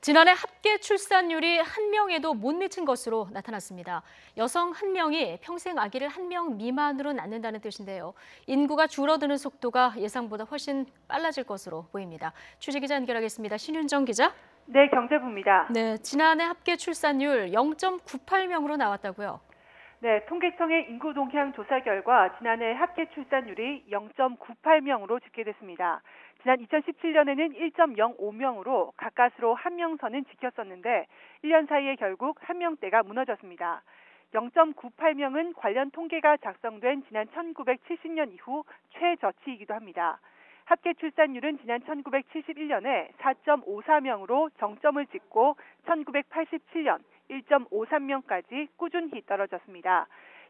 지난해 합계 출산율이 한 명에도 못 미친 것으로 나타났습니다. 여성 한 명이 평생 아기를 한 명 미만으로 낳는다는 뜻인데요. 인구가 줄어드는 속도가 예상보다 훨씬 빨라질 것으로 보입니다. 취재기자 연결하겠습니다. 신윤정 기자. 네, 경제부입니다. 네, 지난해 합계 출산율 0.98명으로 나왔다고요. 네, 통계청의 인구 동향 조사 결과 지난해 합계 출산율이 0.98명으로 집계됐습니다. 지난 2017년에는 1.05명으로 가까스로 한 명 선은 지켰었는데 1년 사이에 결국 한 명대가 무너졌습니다. 0.98명은 관련 통계가 작성된 지난 1970년 이후 최저치이기도 합니다. 합계 출산율은 지난 1971년에 4.54명으로 정점을 찍고 1987년 1.53명까지 꾸준히 떨어졌습니다.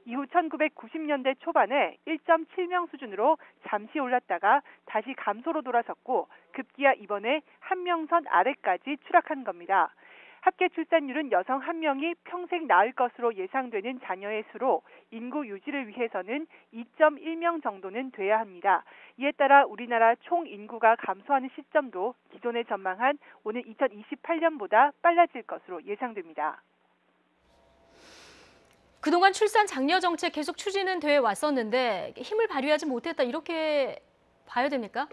이후 1990년대 초반에 1.7명 수준으로 잠시 올랐다가 다시 감소로 돌아섰고 급기야 이번에 한 명선 아래까지 추락한 겁니다. 합계 출산율은 여성 한 명이 평생 낳을 것으로 예상되는 자녀의 수로 인구 유지를 위해서는 2.1명 정도는 돼야 합니다. 이에 따라 우리나라 총 인구가 감소하는 시점도 기존에 전망한 오는 2028년보다 빨라질 것으로 예상됩니다. 그동안 출산 장려 정책 계속 추진은 돼 왔었는데 힘을 발휘하지 못했다 이렇게 봐야 됩니까?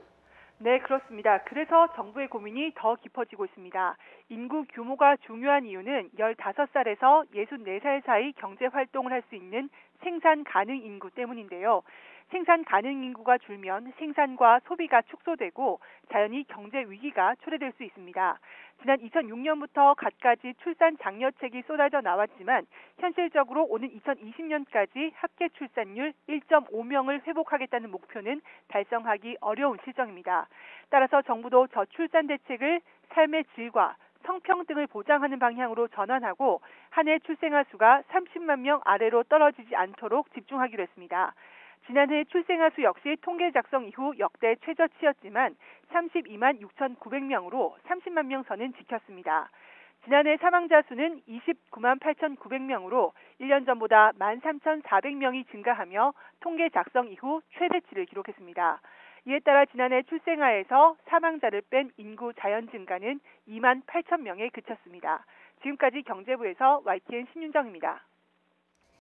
네, 그렇습니다. 그래서 정부의 고민이 더 깊어지고 있습니다. 인구 규모가 중요한 이유는 15살에서 64살 사이 경제 활동을 할 수 있는 생산 가능 인구 때문인데요. 생산 가능 인구가 줄면 생산과 소비가 축소되고 자연히 경제 위기가 초래될 수 있습니다. 지난 2006년부터 갖가지 출산 장려책이 쏟아져 나왔지만 현실적으로 오는 2020년까지 합계 출산율 1.5명을 회복하겠다는 목표는 달성하기 어려운 실정입니다. 따라서 정부도 저출산 대책을 삶의 질과 성평등을 보장하는 방향으로 전환하고 한 해 출생아 수가 30만 명 아래로 떨어지지 않도록 집중하기로 했습니다. 지난해 출생아 수 역시 통계 작성 이후 역대 최저치였지만 32만 6,900명으로 30만 명 선은 지켰습니다. 지난해 사망자 수는 29만 8,900명으로 1년 전보다 13,400명이 증가하며 통계 작성 이후 최대치를 기록했습니다. 이에 따라 지난해 출생아에서 사망자를 뺀 인구 자연 증가는 2만 8천 명에 그쳤습니다. 지금까지 경제부에서 YTN 신윤정입니다.